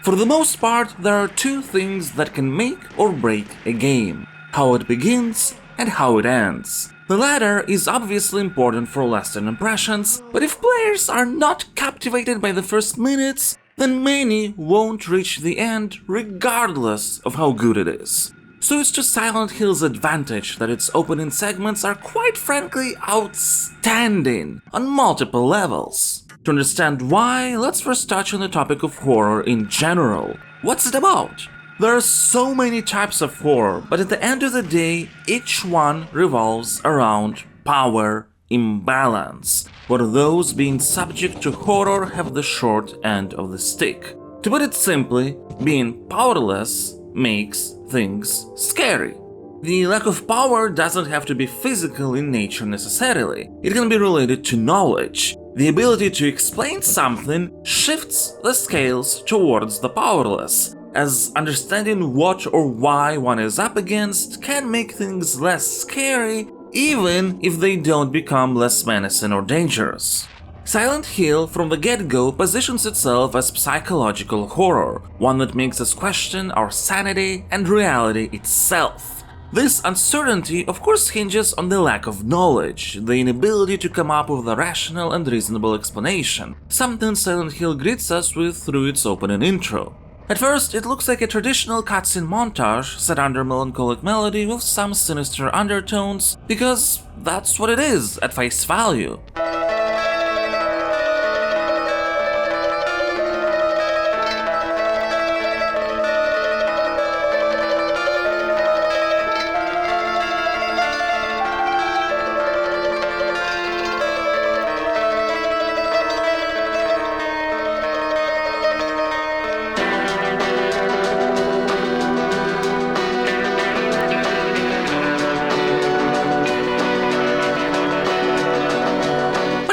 For the most part, there are two things that can make or break a game: how it begins and how it ends. The latter is obviously important for lasting impressions, but if players are not captivated by the first minutes, then many won't reach the end regardless of how good it is. So it's to Silent Hill's advantage that its opening segments are quite frankly outstanding on multiple levels. To understand why, let's first touch on the topic of horror in general. What's it about? There are so many types of horror, but at the end of the day, each one revolves around power imbalance, where those being subject to horror have the short end of the stick. To put it simply, being powerless makes things scary. The lack of power doesn't have to be physical in nature necessarily. It can be related to knowledge. The ability to explain something shifts the scales towards the powerless, as understanding what or why one is up against can make things less scary, even if they don't become less menacing or dangerous. Silent Hill from the get-go positions itself as psychological horror, one that makes us question our sanity and reality itself. This uncertainty of course hinges on the lack of knowledge, the inability to come up with a rational and reasonable explanation, something Silent Hill greets us with through its opening intro. At first, it looks like a traditional cutscene montage set under melancholic melody with some sinister undertones, because that's what it is at face value.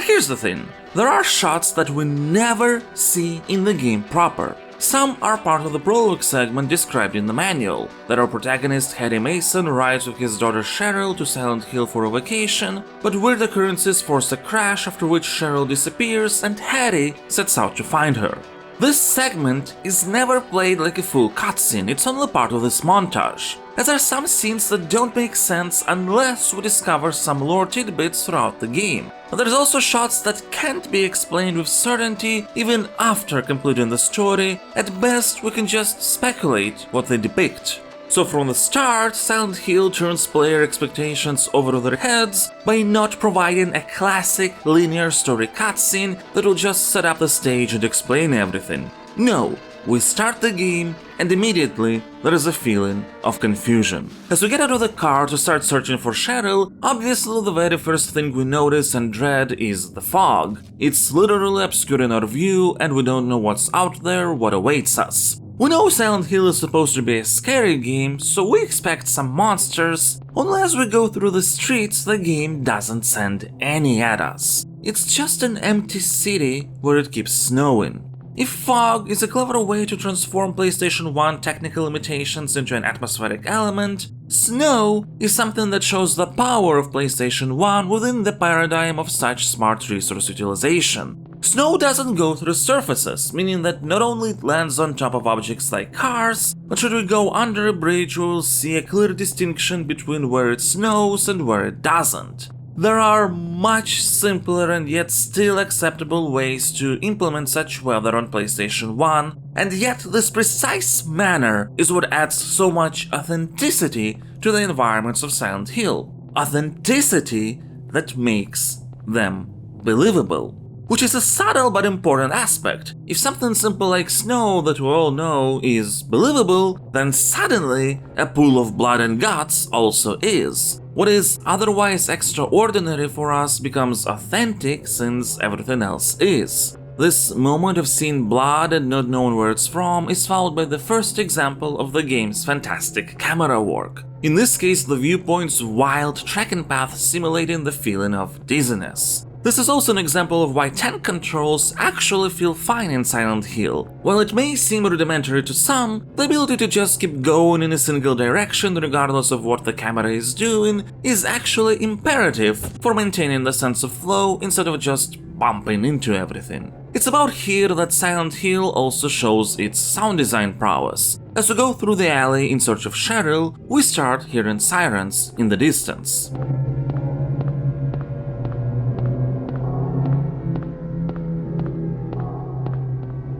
Here's the thing, there are shots that we never see in the game proper. Some are part of the prologue segment described in the manual, that our protagonist Hattie Mason rides with his daughter Cheryl to Silent Hill for a vacation, but weird occurrences force a crash after which Cheryl disappears and Hattie sets out to find her. This segment is never played like a full cutscene, it's only part of this montage, as there are some scenes that don't make sense unless we discover some lore tidbits throughout the game. But there's also shots that can't be explained with certainty even after completing the story. At best, we can just speculate what they depict. So from the start, Silent Hill turns player expectations over their heads by not providing a classic linear story cutscene that will just set up the stage and explain everything. No, we start the game and immediately there is a feeling of confusion. As we get out of the car to start searching for Cheryl, obviously the very first thing we notice and dread is the fog. It's literally obscuring our view and we don't know what's out there, what awaits us. We know Silent Hill is supposed to be a scary game, so we expect some monsters, only as we go through the streets the game doesn't send any at us. It's just an empty city where it keeps snowing. If fog is a clever way to transform PlayStation 1 technical limitations into an atmospheric element, snow is something that shows the power of PlayStation 1 within the paradigm of such smart resource utilization. Snow doesn't go through surfaces, meaning that not only it lands on top of objects like cars, but should we go under a bridge we will see a clear distinction between where it snows and where it doesn't. There are much simpler and yet still acceptable ways to implement such weather on PlayStation 1, and yet this precise manner is what adds so much authenticity to the environments of Silent Hill. Authenticity that makes them believable. Which is a subtle but important aspect. If something simple like snow that we all know is believable, then suddenly a pool of blood and guts also is. What is otherwise extraordinary for us becomes authentic since everything else is. This moment of seeing blood and not knowing where it's from is followed by the first example of the game's fantastic camera work. In this case, the viewpoint's wild trekking path simulating the feeling of dizziness. This is also an example of why tank controls actually feel fine in Silent Hill. While it may seem rudimentary to some, the ability to just keep going in a single direction regardless of what the camera is doing is actually imperative for maintaining the sense of flow instead of just bumping into everything. It's about here that Silent Hill also shows its sound design prowess. As we go through the alley in search of Cheryl, we start hearing sirens in the distance.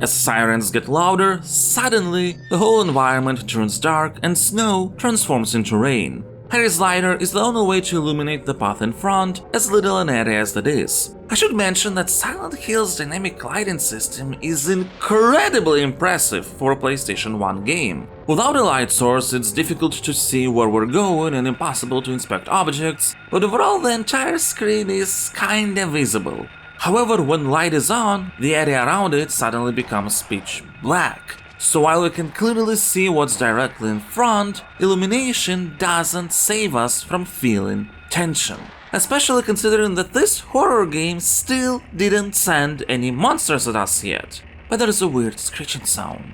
As sirens get louder, suddenly the whole environment turns dark and snow transforms into rain. Harry's lighter is the only way to illuminate the path in front, as little an area as that is. I should mention that Silent Hill's dynamic lighting system is incredibly impressive for a PlayStation 1 game. Without a light source, it's difficult to see where we're going and impossible to inspect objects, but overall the entire screen is kinda visible. However, when light is on, the area around it suddenly becomes pitch black. So while we can clearly see what's directly in front, illumination doesn't save us from feeling tension. Especially considering that this horror game still didn't send any monsters at us yet. But there is a weird screeching sound.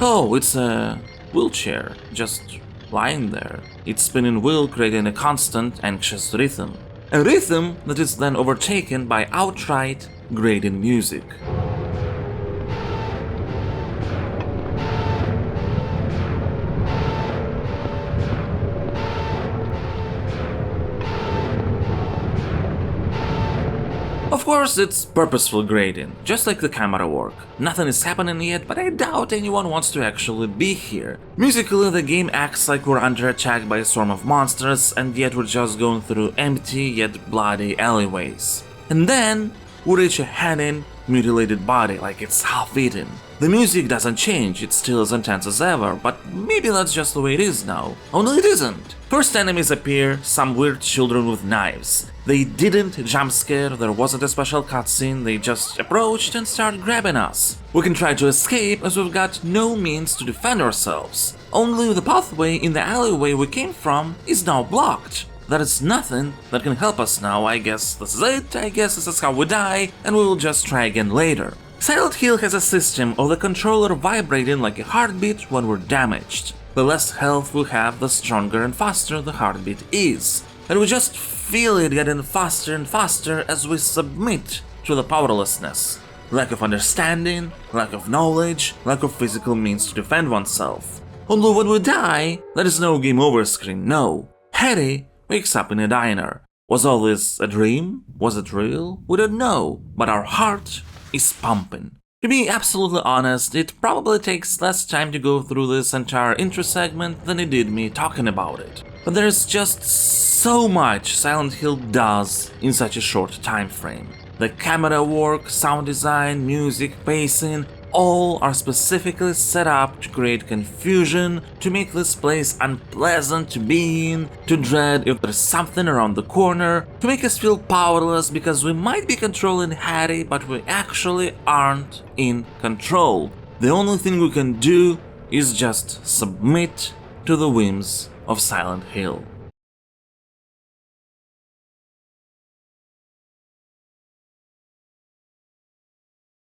Oh, it's a wheelchair, just lying there. Its spinning wheel creating a constant, anxious rhythm. A rhythm that is then overtaken by outright grating music. Of course, it's purposeful grading, just like the camera work. Nothing is happening yet, but I doubt anyone wants to actually be here. Musically, the game acts like we're under attack by a swarm of monsters, and yet we're just going through empty yet bloody alleyways. And then we reach a hanging, mutilated body like it's half-eaten. The music doesn't change, it's still as intense as ever, but maybe that's just the way it is now. Only it isn't. First enemies appear, some weird children with knives. They didn't jump scare, there wasn't a special cutscene, they just approached and started grabbing us. We can try to escape as we've got no means to defend ourselves. Only the pathway in the alleyway we came from is now blocked. There is nothing that can help us now. I guess this is it, I guess this is how we die, and we will just try again later. Silent Hill has a system of the controller vibrating like a heartbeat when we're damaged. The less health we have, the stronger and faster the heartbeat is. And we just feel it getting faster and faster as we submit to the powerlessness. Lack of understanding, lack of knowledge, lack of physical means to defend oneself. Only when we die, there is no game over screen, no. Harry wakes up in a diner. Was all this a dream? Was it real? We don't know, but our heart is pumping. To be absolutely honest, it probably takes less time to go through this entire intro segment than it did me talking about it. But there's just so much Silent Hill does in such a short time frame. The camera work, sound design, music, pacing, all are specifically set up to create confusion, to make this place unpleasant to be in, to dread if there's something around the corner, to make us feel powerless because we might be controlling Harry but we actually aren't in control. The only thing we can do is just submit to the whims of Silent Hill.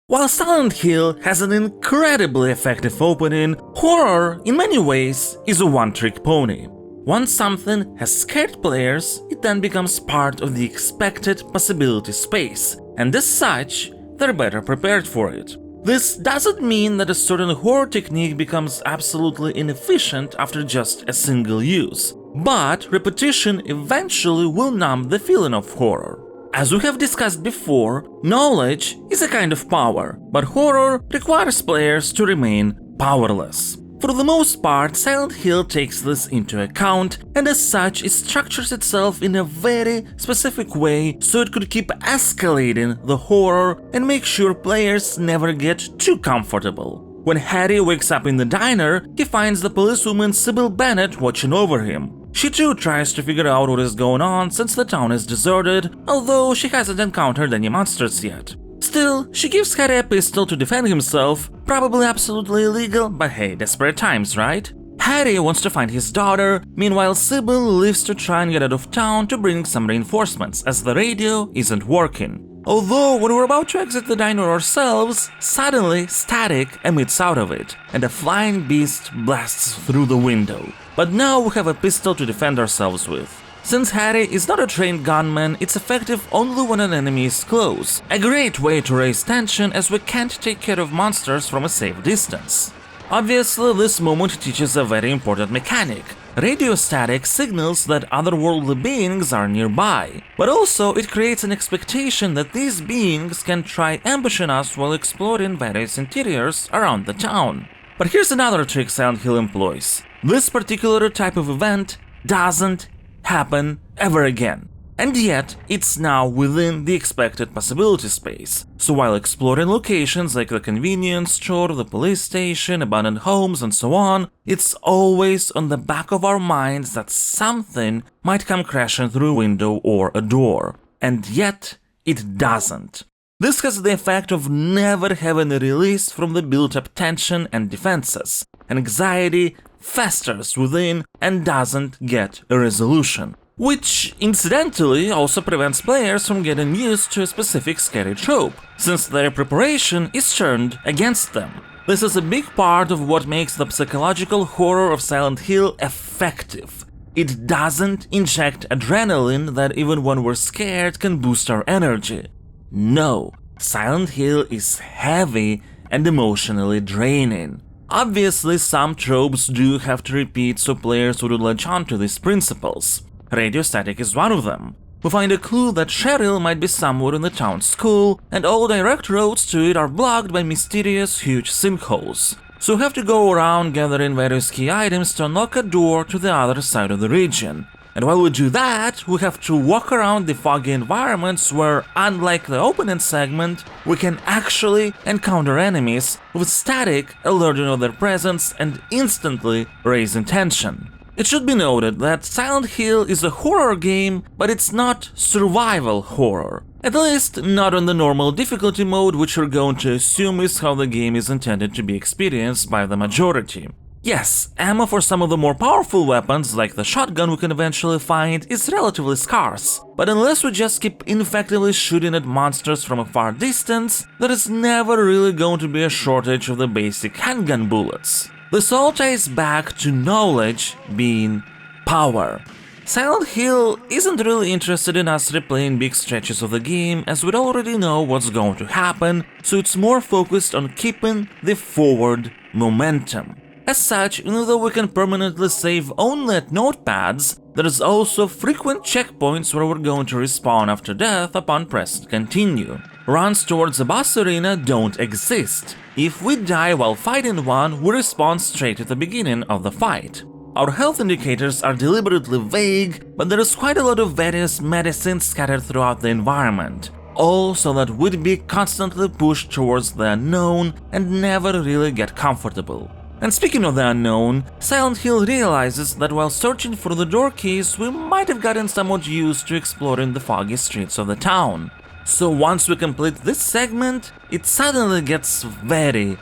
While Silent Hill has an incredibly effective opening, horror, in many ways, is a one-trick pony. Once something has scared players, it then becomes part of the expected possibility space, and as such, they're better prepared for it. This doesn't mean that a certain horror technique becomes absolutely inefficient after just a single use, but repetition eventually will numb the feeling of horror. As we have discussed before, knowledge is a kind of power, but horror requires players to remain powerless. For the most part, Silent Hill takes this into account, and as such it structures itself in a very specific way so it could keep escalating the horror and make sure players never get too comfortable. When Harry wakes up in the diner, he finds the policewoman Sybil Bennett watching over him. She too tries to figure out what is going on since the town is deserted, although she hasn't encountered any monsters yet. Still, she gives Harry a pistol to defend himself, probably absolutely illegal, but hey, desperate times, right? Harry wants to find his daughter, meanwhile Sybil leaves to try and get out of town to bring some reinforcements, as the radio isn't working. Although, when we're about to exit the diner ourselves, suddenly static emits out of it, and a flying beast blasts through the window. But now we have a pistol to defend ourselves with. Since Harry is not a trained gunman, it's effective only when an enemy is close, a great way to raise tension as we can't take care of monsters from a safe distance. Obviously, this moment teaches a very important mechanic. Radio static signals that otherworldly beings are nearby, but also it creates an expectation that these beings can try ambushing us while exploring various interiors around the town. But here's another trick Silent Hill employs. This particular type of event doesn't happen ever again. And yet, it's now within the expected possibility space. So while exploring locations like the convenience store, the police station, abandoned homes, and so on, it's always on the back of our minds that something might come crashing through a window or a door. And yet, it doesn't. This has the effect of never having a release from the built-up tension and defenses. Anxiety festers within and doesn't get a resolution. Which, incidentally, also prevents players from getting used to a specific scary trope, since their preparation is turned against them. This is a big part of what makes the psychological horror of Silent Hill effective. It doesn't inject adrenaline that even when we're scared can boost our energy. No, Silent Hill is heavy and emotionally draining. Obviously, some tropes do have to repeat so players would latch on to these principles. Radio static is one of them. We find a clue that Cheryl might be somewhere in the town school, and all direct roads to it are blocked by mysterious huge sinkholes. So we have to go around gathering various key items to unlock a door to the other side of the region. And while we do that, we have to walk around the foggy environments where, unlike the opening segment, we can actually encounter enemies with static alerting of their presence and instantly raising tension. It should be noted that Silent Hill is a horror game, but it's not survival horror. At least not on the normal difficulty mode, which we're going to assume is how the game is intended to be experienced by the majority. Yes, ammo for some of the more powerful weapons, like the shotgun we can eventually find, is relatively scarce, but unless we just keep ineffectively shooting at monsters from a far distance, there is never really going to be a shortage of the basic handgun bullets. This all ties back to knowledge being power. Silent Hill isn't really interested in us replaying big stretches of the game, as we'd already know what's going to happen, so it's more focused on keeping the forward momentum. As such, even though we can permanently save only at notepads, there's also frequent checkpoints where we're going to respawn after death upon pressing continue. Runs towards the boss arena don't exist. If we die while fighting one, we respawn straight at the beginning of the fight. Our health indicators are deliberately vague, but there is quite a lot of various medicines scattered throughout the environment, all so that we'd be constantly pushed towards the unknown and never really get comfortable. And speaking of the unknown, Silent Hill realizes that while searching for the door keys, we might have gotten somewhat used to exploring the foggy streets of the town. So once we complete this segment, it suddenly gets very,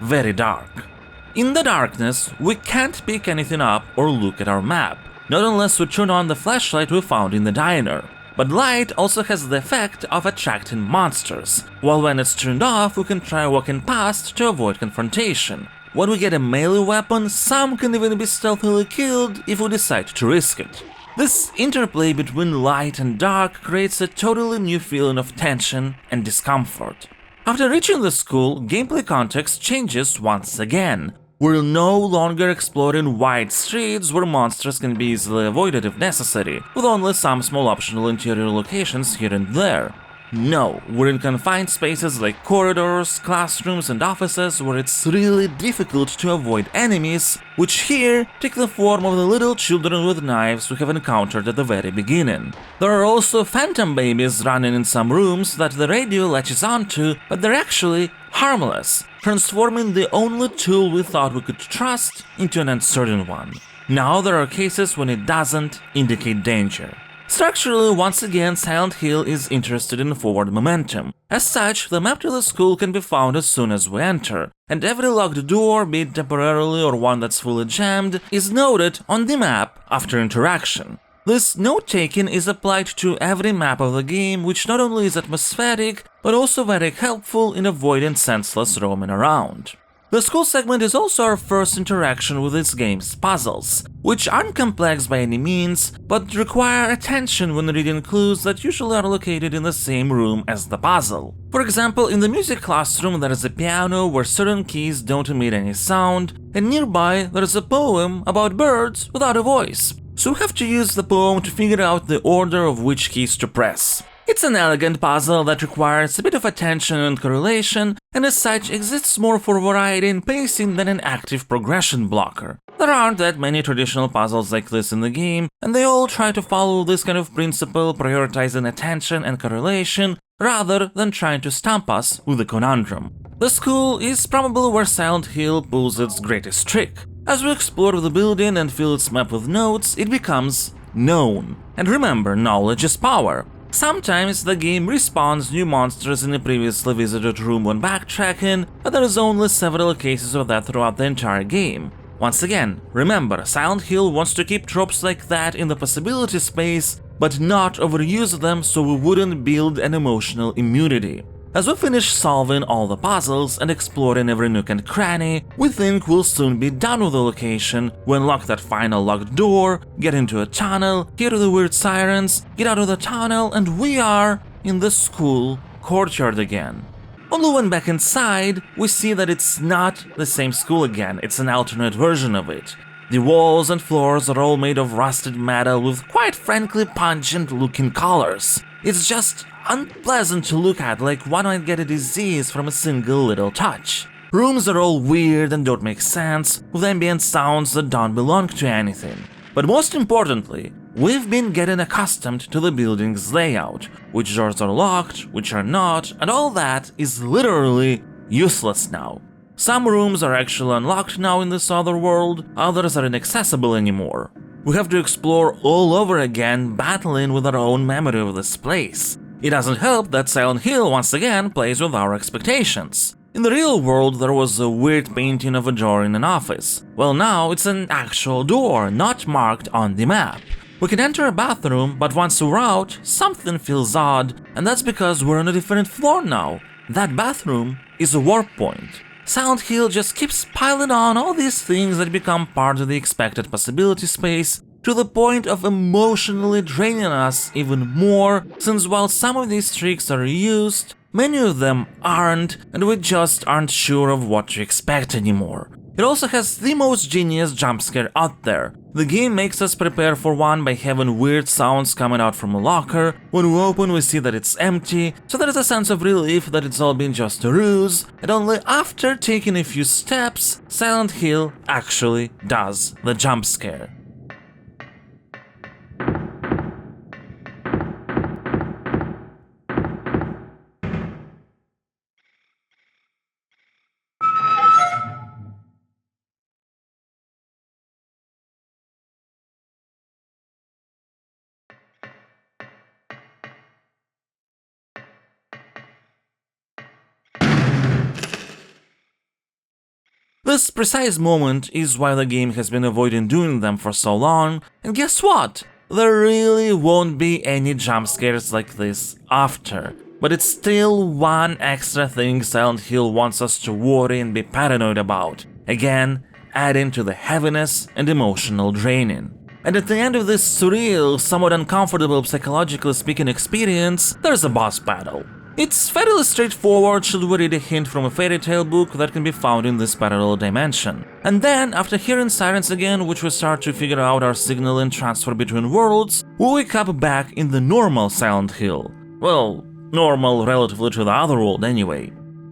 very dark. In the darkness, we can't pick anything up or look at our map, not unless we turn on the flashlight we found in the diner. But light also has the effect of attracting monsters, while when it's turned off, we can try walking past to avoid confrontation. When we get a melee weapon, some can even be stealthily killed if we decide to risk it. This interplay between light and dark creates a totally new feeling of tension and discomfort. After reaching the school, gameplay context changes once again. We're no longer exploring wide streets where monsters can be easily avoided if necessary, with only some small optional interior locations here and there. No, we're in confined spaces like corridors, classrooms and offices where it's really difficult to avoid enemies, which here take the form of the little children with knives we have encountered at the very beginning. There are also phantom babies running in some rooms that the radio latches onto, but they're actually harmless, transforming the only tool we thought we could trust into an uncertain one. Now there are cases when it doesn't indicate danger. Structurally, once again, Silent Hill is interested in forward momentum. As such, the map to the school can be found as soon as we enter, and every locked door, be it temporarily or one that's fully jammed, is noted on the map after interaction. This note-taking is applied to every map of the game, which not only is atmospheric, but also very helpful in avoiding senseless roaming around. The school segment is also our first interaction with this game's puzzles, which aren't complex by any means, but require attention when reading clues that usually are located in the same room as the puzzle. For example, in the music classroom there is a piano where certain keys don't emit any sound, and nearby there is a poem about birds without a voice. So we have to use the poem to figure out the order of which keys to press. It's an elegant puzzle that requires a bit of attention and correlation, and as such exists more for variety and pacing than an active progression blocker. There aren't that many traditional puzzles like this in the game, and they all try to follow this kind of principle, prioritizing attention and correlation, rather than trying to stump us with a conundrum. The school is probably where Silent Hill pulls its greatest trick. As we explore the building and fill its map with notes, it becomes known. And remember, knowledge is power. Sometimes the game respawns new monsters in a previously visited room when backtracking, but there is only several cases of that throughout the entire game. Once again, remember, Silent Hill wants to keep tropes like that in the possibility space, but not overuse them so we wouldn't build an emotional immunity. As we finish solving all the puzzles and exploring every nook and cranny, we think we'll soon be done with the location, we unlock that final locked door, get into a tunnel, hear the weird sirens, get out of the tunnel, and we are in the school courtyard again. Only when back inside, we see that it's not the same school again, it's an alternate version of it. The walls and floors are all made of rusted metal with quite frankly pungent looking colors. It's just unpleasant to look at, like one might get a disease from a single little touch. Rooms are all weird and don't make sense, with ambient sounds that don't belong to anything. But most importantly, we've been getting accustomed to the building's layout, which doors are locked, which are not, and all that is literally useless now. Some rooms are actually unlocked now in this other world, others are inaccessible anymore. We have to explore all over again, battling with our own memory of this place. It doesn't help that Silent Hill once again plays with our expectations. In the real world there was a weird painting of a door in an office. Well, now it's an actual door, not marked on the map. We can enter a bathroom, but once we're out, something feels odd, and that's because we're on a different floor now. That bathroom is a warp point. Silent Hill just keeps piling on all these things that become part of the expected possibility space, to the point of emotionally draining us even more, since while some of these tricks are used, many of them aren't, and we just aren't sure of what to expect anymore. It also has the most genius jump scare out there. The game makes us prepare for one by having weird sounds coming out from a locker. When we open, we see that it's empty, so there is a sense of relief that it's all been just a ruse, and only after taking a few steps, Silent Hill actually does the jump scare. This precise moment is why the game has been avoiding doing them for so long, and guess what? There really won't be any jump scares like this after. But it's still one extra thing Silent Hill wants us to worry and be paranoid about, again, adding to the heaviness and emotional draining. And at the end of this surreal, somewhat uncomfortable psychologically speaking experience, there's a boss battle. It's fairly straightforward should we read a hint from a fairy tale book that can be found in this parallel dimension. And then, after hearing sirens again, which we start to figure out our signal and transfer between worlds, we wake up back in the normal Silent Hill. Well, normal relatively to the other world anyway.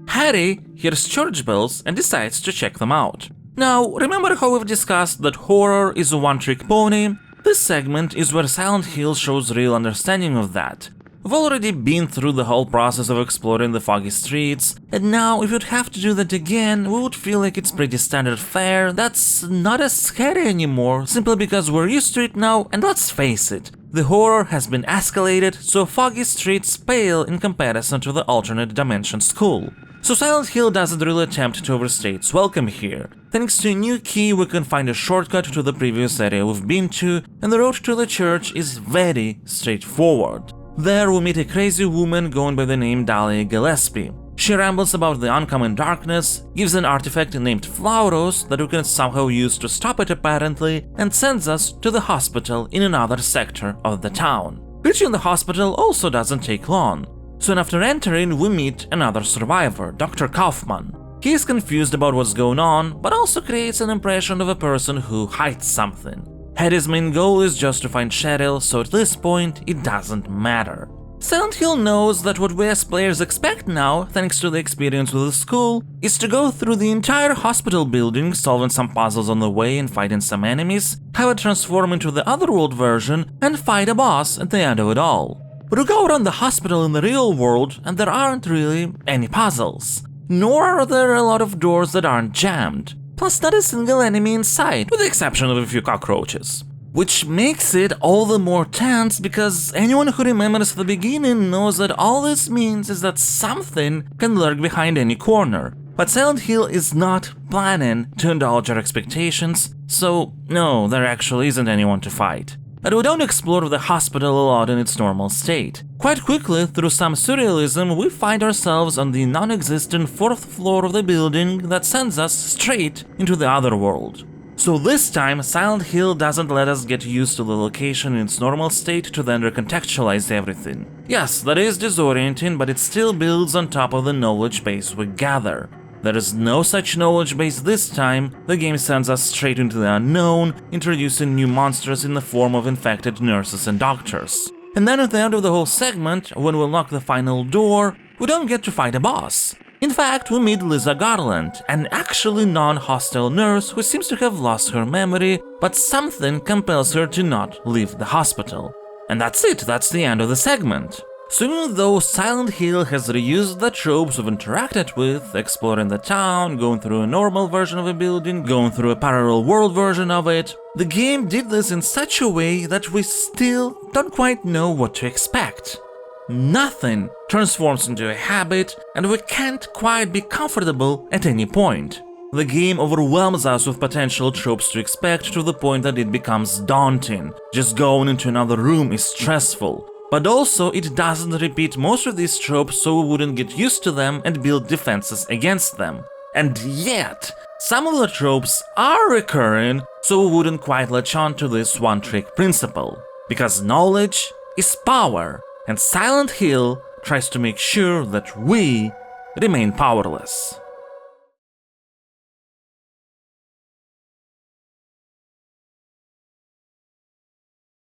Harry hears church bells and decides to check them out. Now, remember how we've discussed that horror is a one-trick pony? This segment is where Silent Hill shows real understanding of that. We've already been through the whole process of exploring the foggy streets, and now if you'd have to do that again, we would feel like it's pretty standard fare that's not as scary anymore, simply because we're used to it now, and let's face it, the horror has been escalated, so foggy streets pale in comparison to the alternate dimension school. So Silent Hill doesn't really attempt to overstay its welcome here. Thanks to a new key, we can find a shortcut to the previous area we've been to, and the road to the church is very straightforward. There we meet a crazy woman going by the name Dahlia Gillespie. She rambles about the oncoming darkness, gives an artifact named Flauros that we can somehow use to stop it apparently, and sends us to the hospital in another sector of the town. Reaching the hospital also doesn't take long. Soon after entering, we meet another survivor, Dr. Kaufman. He is confused about what's going on, but also creates an impression of a person who hides something. Hetty's main goal is just to find Cheryl, so at this point, it doesn't matter. Silent Hill knows that what we as players expect now, thanks to the experience with the school, is to go through the entire hospital building, solving some puzzles on the way and fighting some enemies, have it transform into the Otherworld version, and fight a boss at the end of it all. But we go around the hospital in the real world, and there aren't really any puzzles. Nor are there a lot of doors that aren't jammed. Plus not a single enemy in sight, with the exception of a few cockroaches. Which makes it all the more tense because anyone who remembers the beginning knows that all this means is that something can lurk behind any corner. But Silent Hill is not planning to indulge our expectations, so no, there actually isn't anyone to fight. And we don't explore the hospital a lot in its normal state. Quite quickly, through some surrealism, we find ourselves on the non-existent 4th floor of the building that sends us straight into the Otherworld. So this time, Silent Hill doesn't let us get used to the location in its normal state to then recontextualize everything. Yes, that is disorienting, but it still builds on top of the knowledge base we gather. There is no such knowledge base this time. The game sends us straight into the unknown, introducing new monsters in the form of infected nurses and doctors. And then at the end of the whole segment, when we unlock the final door, we don't get to fight a boss. In fact, we meet Lisa Garland, an actually non-hostile nurse who seems to have lost her memory, but something compels her to not leave the hospital. And that's it, that's the end of the segment. So even though Silent Hill has reused the tropes we've interacted with, exploring the town, going through a normal version of a building, going through a parallel world version of it, the game did this in such a way that we still don't quite know what to expect. Nothing transforms into a habit, and we can't quite be comfortable at any point. The game overwhelms us with potential tropes to expect to the point that it becomes daunting. Just going into another room is stressful. But also, it doesn't repeat most of these tropes so we wouldn't get used to them and build defenses against them. And yet, some of the tropes are recurring, so we wouldn't quite latch on to this one-trick principle. Because knowledge is power. And Silent Hill tries to make sure that we remain powerless.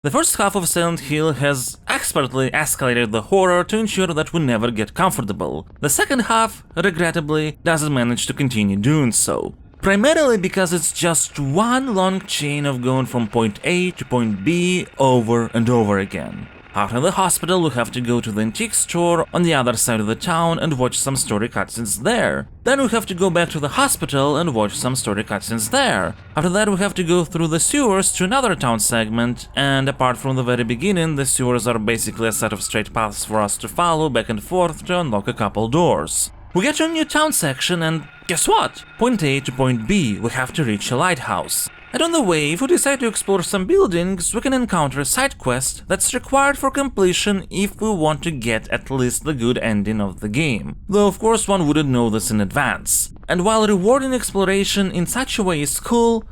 The first half of Silent Hill has expertly escalated the horror to ensure that we never get comfortable. The second half, regrettably, doesn't manage to continue doing so. Primarily because it's just one long chain of going from point A to point B over and over again. After the hospital, we have to go to the antique store on the other side of the town and watch some story cutscenes there. Then we have to go back to the hospital and watch some story cutscenes there. After that, we have to go through the sewers to another town segment, and apart from the very beginning, the sewers are basically a set of straight paths for us to follow back and forth to unlock a couple doors. We get to a new town section and guess what? Point A to point B, we have to reach a lighthouse. And on the way, if we decide to explore some buildings, we can encounter a side quest that's required for completion if we want to get at least the good ending of the game. Though of course one wouldn't know this in advance. And while rewarding exploration in such a way is cool,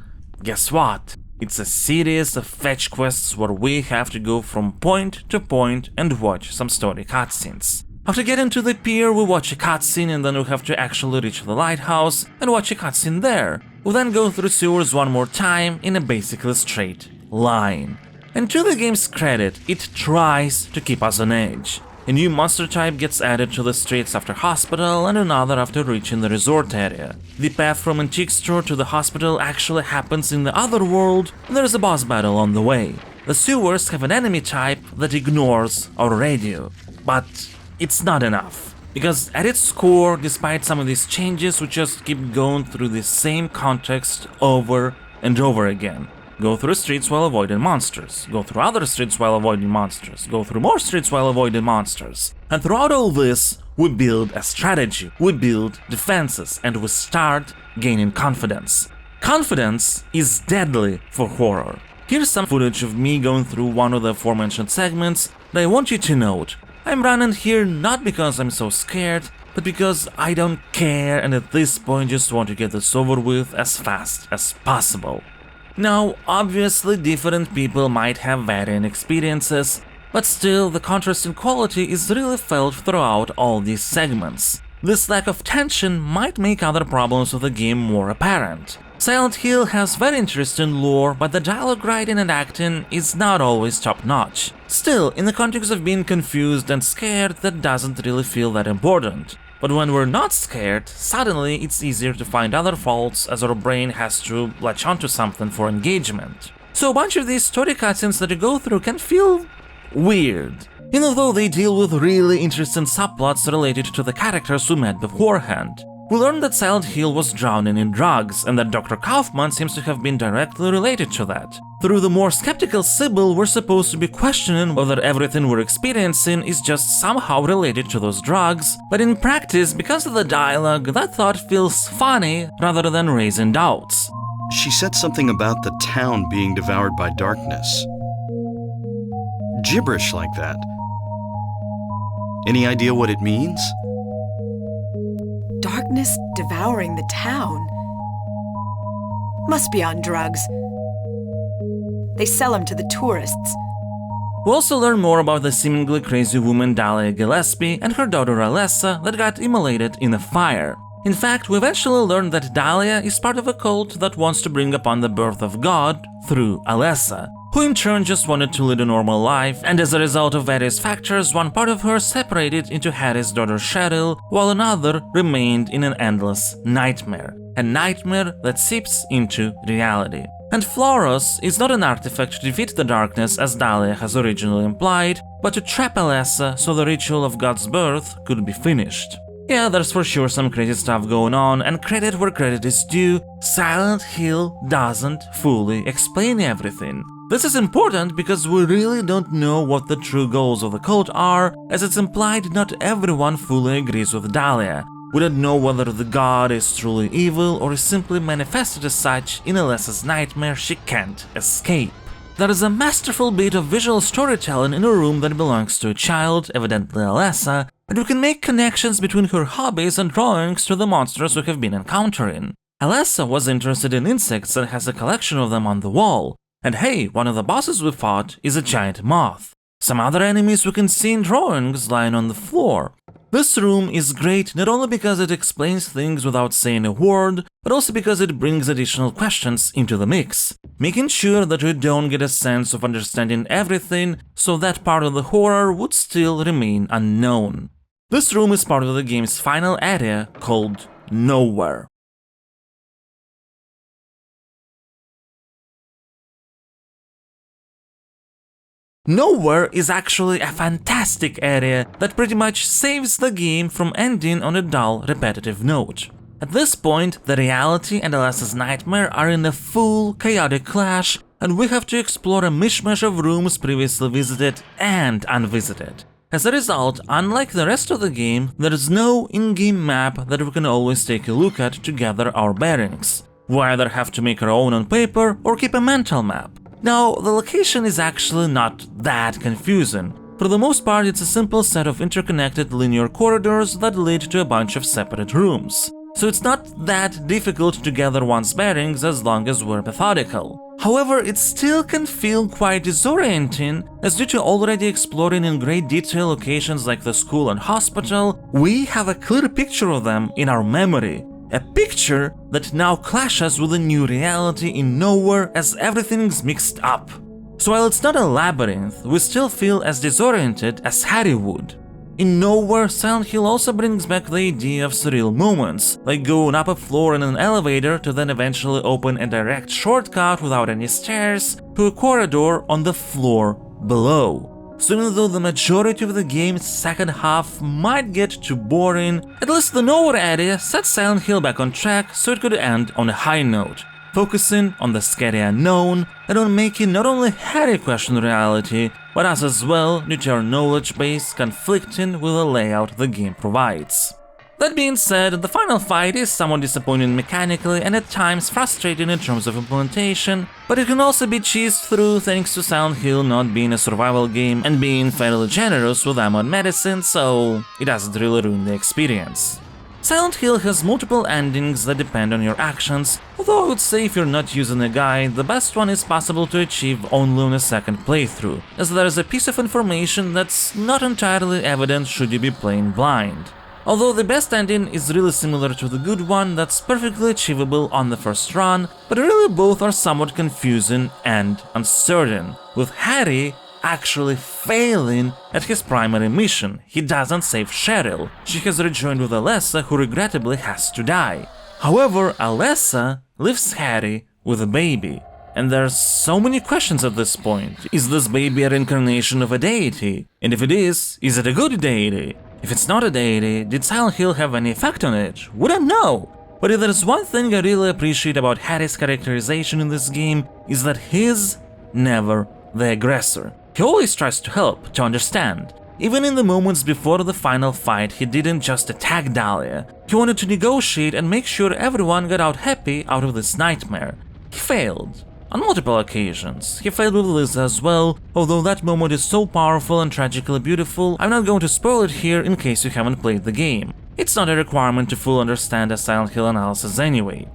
guess what? It's a series of fetch quests where we have to go from point to point and watch some story cutscenes. After getting to the pier, we watch a cutscene and then we have to actually reach the lighthouse and watch a cutscene there. We then go through sewers one more time in a basically straight line. And to the game's credit, it tries to keep us on edge. A new monster type gets added to the streets after hospital and another after reaching the resort area. The path from antique store to the hospital actually happens in the other world, and there's a boss battle on the way. The sewers have an enemy type that ignores our radio. But it's not enough, because at its core, despite some of these changes, we just keep going through the same context over and over again. Go through streets while avoiding monsters, go through other streets while avoiding monsters, go through more streets while avoiding monsters. And throughout all this, we build a strategy, we build defenses, and we start gaining confidence. Confidence is deadly for horror. Here's some footage of me going through one of the aforementioned segments that I want you to note. I'm running here not because I'm so scared, but because I don't care and at this point just want to get this over with as fast as possible. Now, obviously different people might have varying experiences, but still the contrast in quality is really felt throughout all these segments. This lack of tension might make other problems of the game more apparent. Silent Hill has very interesting lore, but the dialogue writing and acting is not always top-notch. Still, in the context of being confused and scared, that doesn't really feel that important. But when we're not scared, suddenly it's easier to find other faults as our brain has to latch onto something for engagement. So a bunch of these story cutscenes that you go through can feel weird, even though they deal with really interesting subplots related to the characters we met beforehand. We learned that Silent Hill was drowning in drugs, and that Dr. Kaufman seems to have been directly related to that. Through the more skeptical Sybil, we're supposed to be questioning whether everything we're experiencing is just somehow related to those drugs, but in practice, because of the dialogue, that thought feels funny rather than raising doubts. She said something about the town being devoured by darkness. Gibberish like that. Any idea what it means? Darkness devouring the town. Must be on drugs. They sell them to the tourists. We also learn more about the seemingly crazy woman Dahlia Gillespie and her daughter Alessa that got immolated in a fire. In fact, we eventually learn that Dahlia is part of a cult that wants to bring upon the birth of God through Alessa, who in turn just wanted to lead a normal life, and as a result of various factors, one part of her separated into Harry's daughter Cheryl, while another remained in an endless nightmare. A nightmare that seeps into reality. And Floros is not an artifact to defeat the darkness as Dahlia has originally implied, but to trap Alessa so the ritual of God's birth could be finished. Yeah, there's for sure some crazy stuff going on, and credit where credit is due, Silent Hill doesn't fully explain everything. This is important because we really don't know what the true goals of the cult are, as it's implied not everyone fully agrees with Dahlia. We don't know whether the god is truly evil or is simply manifested as such in Alessa's nightmare she can't escape. There is a masterful bit of visual storytelling in a room that belongs to a child, evidently Alessa, and we can make connections between her hobbies and drawings to the monsters we have been encountering. Alessa was interested in insects and has a collection of them on the wall. And hey, one of the bosses we fought is a giant moth. Some other enemies we can see in drawings lying on the floor. This room is great not only because it explains things without saying a word, but also because it brings additional questions into the mix, making sure that we don't get a sense of understanding everything, so that part of the horror would still remain unknown. This room is part of the game's final area called Nowhere. Nowhere is actually a fantastic area that pretty much saves the game from ending on a dull, repetitive note. At this point, the reality and Alessa's nightmare are in a full, chaotic clash, and we have to explore a mishmash of rooms previously visited and unvisited. As a result, unlike the rest of the game, there is no in-game map that we can always take a look at to gather our bearings. We either have to make our own on paper or keep a mental map. Now, the location is actually not that confusing. For the most part, it's a simple set of interconnected linear corridors that lead to a bunch of separate rooms. So it's not that difficult to gather one's bearings as long as we're methodical. However, it still can feel quite disorienting, as due to already exploring in great detail locations like the school and hospital, we have a clear picture of them in our memory. A picture that now clashes with a new reality in Nowhere as everything's mixed up. So while it's not a labyrinth, we still feel as disoriented as Harry would. In Nowhere, Silent Hill also brings back the idea of surreal moments, like going up a floor in an elevator to then eventually open a direct shortcut without any stairs to a corridor on the floor below. So even though the majority of the game's second half might get too boring, at least the Nowhere area sets Silent Hill back on track so it could end on a high note, focusing on the scary unknown and on making not only Harry question reality, but us as well due to our knowledge base conflicting with the layout the game provides. That being said, the final fight is somewhat disappointing mechanically and at times frustrating in terms of implementation, but it can also be cheesed through thanks to Silent Hill not being a survival game and being fairly generous with ammo and medicine, so it doesn't really ruin the experience. Silent Hill has multiple endings that depend on your actions, although I would say if you're not using a guide, the best one is possible to achieve only on a second playthrough, as there is a piece of information that's not entirely evident should you be playing blind. Although the best ending is really similar to the good one that's perfectly achievable on the first run, but really both are somewhat confusing and uncertain, with Harry actually failing at his primary mission. He doesn't save Cheryl. She has rejoined with Alessa, who regrettably has to die. However, Alessa leaves Harry with a baby. And there's so many questions at this point. Is this baby a reincarnation of a deity? And if it is it a good deity? If it's not a deity, did Silent Hill have any effect on it? We don't know. But if there's one thing I really appreciate about Harry's characterization in this game, is that he's never the aggressor. He always tries to help, to understand. Even in the moments before the final fight, he didn't just attack Dahlia. He wanted to negotiate and make sure everyone got out happy out of this nightmare. He failed. On multiple occasions. He failed with Lisa as well, although that moment is so powerful and tragically beautiful, I'm not going to spoil it here in case you haven't played the game. It's not a requirement to fully understand a Silent Hill analysis anyway.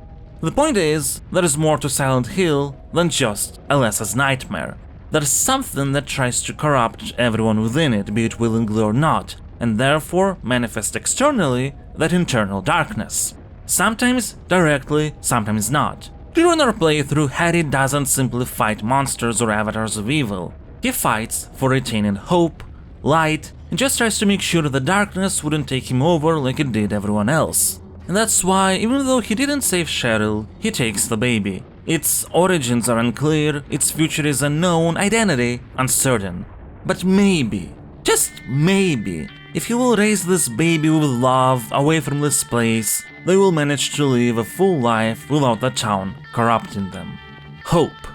The point is, there is more to Silent Hill than just Alessa's nightmare. There's something that tries to corrupt everyone within it, be it willingly or not, and therefore manifest externally that internal darkness. Sometimes directly, sometimes not. During our playthrough, Harry doesn't simply fight monsters or avatars of evil. He fights for retaining hope, light, and just tries to make sure the darkness wouldn't take him over like it did everyone else. And that's why, even though he didn't save Cheryl, he takes the baby. Its origins are unclear, its future is unknown, identity uncertain. But maybe, just maybe, if he will raise this baby with love away from this place, they will manage to live a full life without the town corrupting them. Hope.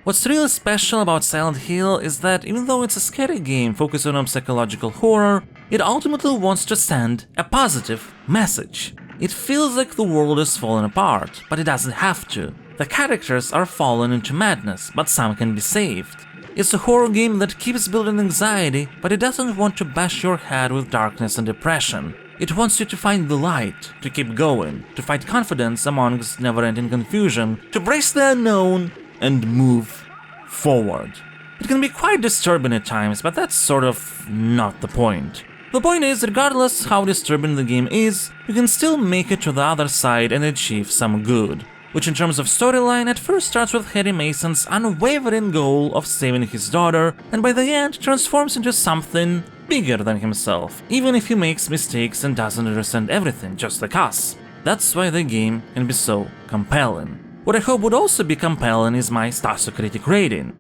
What's really special about Silent Hill is that even though it's a scary game focusing on psychological horror, it ultimately wants to send a positive message. It feels like the world is falling apart, but it doesn't have to. The characters are falling into madness, but some can be saved. It's a horror game that keeps building anxiety, but it doesn't want to bash your head with darkness and depression. It wants you to find the light, to keep going, to find confidence amongst never-ending confusion, to brace the unknown and move forward. It can be quite disturbing at times, but that's sort of not the point. The point is, regardless how disturbing the game is, you can still make it to the other side and achieve some good. Which in terms of storyline at first starts with Harry Mason's unwavering goal of saving his daughter, and by the end transforms into something bigger than himself, even if he makes mistakes and doesn't understand everything, just like us. That's why the game can be so compelling. What I hope would also be compelling is my Stasocritic rating.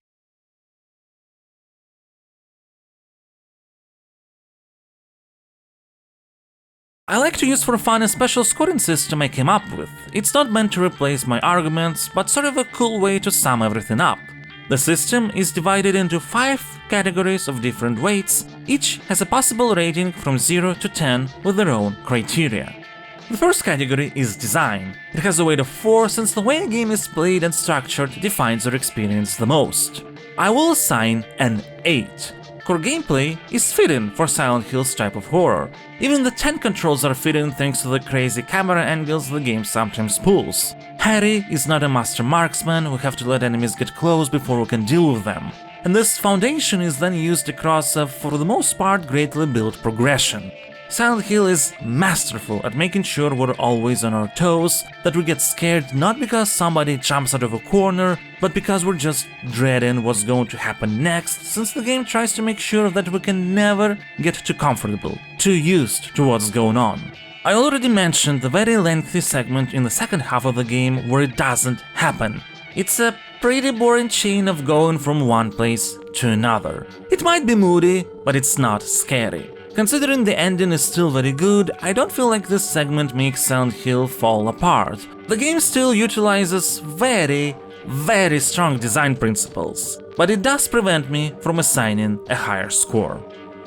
I like to use for fun a special scoring system I came up with. It's not meant to replace my arguments, but sort of a cool way to sum everything up. The system is divided into 5 categories of different weights, each has a possible rating from 0 to 10 with their own criteria. The first category is design. It has a weight of 4 since the way a game is played and structured defines your experience the most. I will assign an 8. Core gameplay is fitting for Silent Hill's type of horror. Even the 10 controls are fitting thanks to the crazy camera angles the game sometimes pulls. Harry is not a master marksman, we have to let enemies get close before we can deal with them. And this foundation is then used across a, for the most part, greatly built progression. Silent Hill is masterful at making sure we're always on our toes, that we get scared not because somebody jumps out of a corner, but because we're just dreading what's going to happen next, since the game tries to make sure that we can never get too comfortable, too used to what's going on. I already mentioned the very lengthy segment in the second half of the game where it doesn't happen. It's a pretty boring chain of going from one place to another. It might be moody, but it's not scary. Considering the ending is still very good, I don't feel like this segment makes Silent Hill fall apart. The game still utilizes very strong design principles, but it does prevent me from assigning a higher score.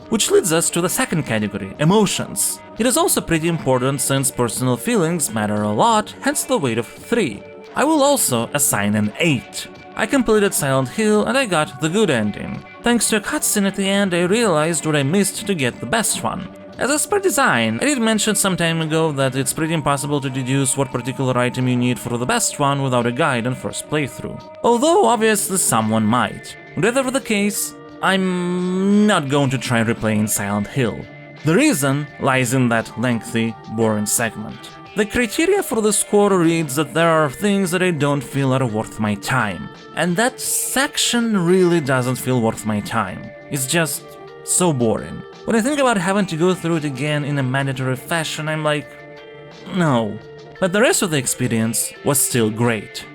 Which leads us to the second category, emotions. It is also pretty important since personal feelings matter a lot, hence the weight of 3. I will also assign an 8. I completed Silent Hill and I got the good ending. Thanks to a cutscene at the end, I realized what I missed to get the best one. As per design, I did mention some time ago that it's pretty impossible to deduce what particular item you need for the best one without a guide on first playthrough. Although obviously someone might. Whatever the case, I'm not going to try replaying Silent Hill. The reason lies in that lengthy, boring segment. The criteria for the score reads that there are things that I don't feel are worth my time. And that section really doesn't feel worth my time. It's just so boring. When I think about having to go through it again in a mandatory fashion, I'm like, no. But the rest of the experience was still great.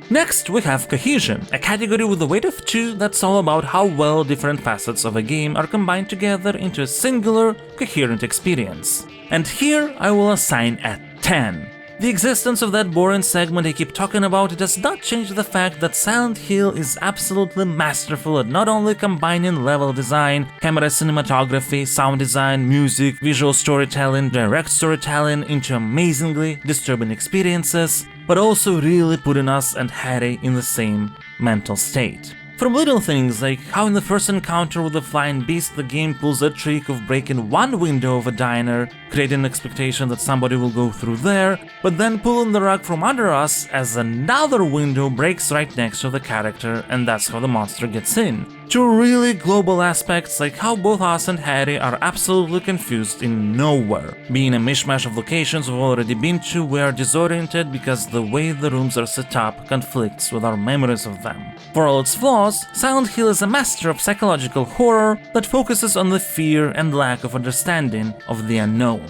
Next, we have Cohesion, a category with a weight of 2 that's all about how well different facets of a game are combined together into a singular, coherent experience. And here I will assign a 10. The existence of that boring segment I keep talking about does not change the fact that Silent Hill is absolutely masterful at not only combining level design, camera cinematography, sound design, music, visual storytelling, direct storytelling into amazingly disturbing experiences, but also really putting us and Harry in the same mental state. From little things like how in the first encounter with the flying beast the game pulls a trick of breaking one window of a diner, creating an expectation that somebody will go through there, but then pulling the rug from under us as another window breaks right next to the character and that's how the monster gets in. To really global aspects like how both us and Harry are absolutely confused in nowhere. Being a mishmash of locations we've already been to, we are disoriented because the way the rooms are set up conflicts with our memories of them. For all its flaws, Silent Hill is a master of psychological horror that focuses on the fear and lack of understanding of the unknown.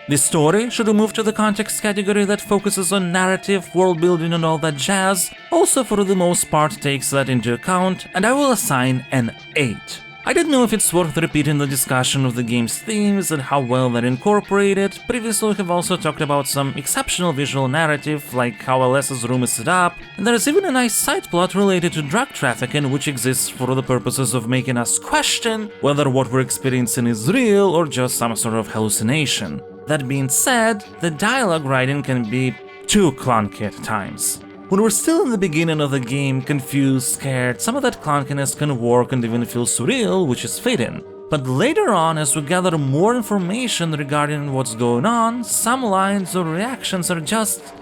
The story should move to the context category that focuses on narrative, world building and all that jazz, also for the most part takes that into account, and I will assign an 8. I don't know if it's worth repeating the discussion of the game's themes and how well they're incorporated. Previously we have also talked about some exceptional visual narrative, like how LS's room is set up, and there is even a nice side plot related to drug trafficking which exists for the purposes of making us question whether what we're experiencing is real or just some sort of hallucination. That being said, the dialogue writing can be too clunky at times. When we're still in the beginning of the game, confused, scared, some of that clunkiness can work and even feel surreal, which is fitting. But later on, as we gather more information regarding what's going on, some lines or reactions are just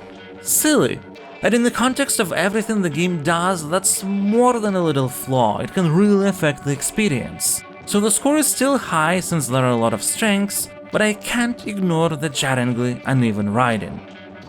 silly. And in the context of everything the game does, that's more than a little flaw, it can really affect the experience. So the score is still high since there are a lot of strengths, but I can't ignore the jarringly uneven writing.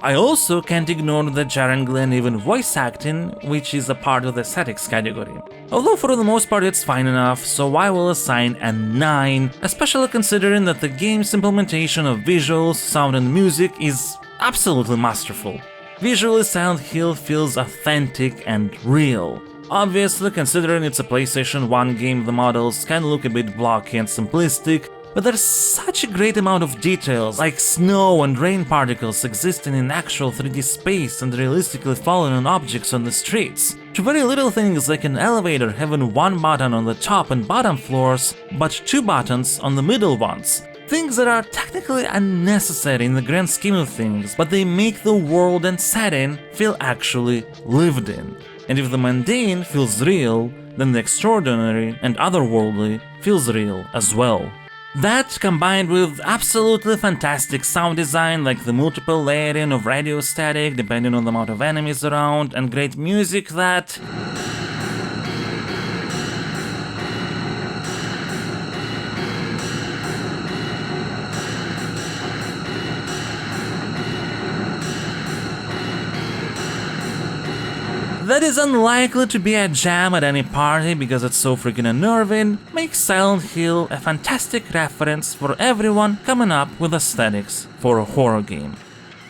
I also can't ignore the jarringly uneven voice acting, which is a part of the aesthetics category. Although for the most part it's fine enough, so I will assign a 9, especially considering that the game's implementation of visuals, sound and music is absolutely masterful. Visually, Silent Hill feels authentic and real. Obviously, considering it's a PlayStation 1 game, the models can look a bit blocky and simplistic, but there's such a great amount of details, like snow and rain particles existing in actual 3D space and realistically falling on objects on the streets, to very little things like an elevator having one button on the top and bottom floors, but 2 buttons on the middle ones. Things that are technically unnecessary in the grand scheme of things, but they make the world and setting feel actually lived in. And if the mundane feels real, then the extraordinary and otherworldly feels real as well. That, combined with absolutely fantastic sound design like the multiple layering of radio static depending on the amount of enemies around, and great music that... that is unlikely to be a jam at any party because it's so freaking unnerving, makes Silent Hill a fantastic reference for everyone coming up with aesthetics for a horror game.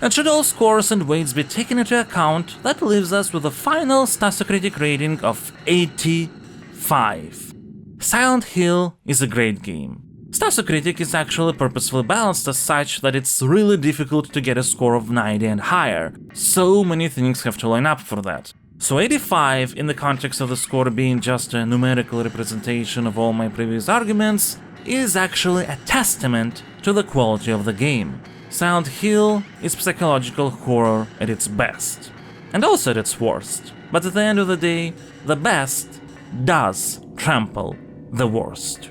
And should all scores and weights be taken into account, that leaves us with a final Stasocritic rating of 85. Silent Hill is a great game. Stasocritic is actually purposefully balanced as such that it's really difficult to get a score of 90 and higher. So many things have to line up for that. So 85, in the context of the score being just a numerical representation of all my previous arguments, is actually a testament to the quality of the game. Silent Hill is psychological horror at its best, and also at its worst. But at the end of the day, the best does trample the worst.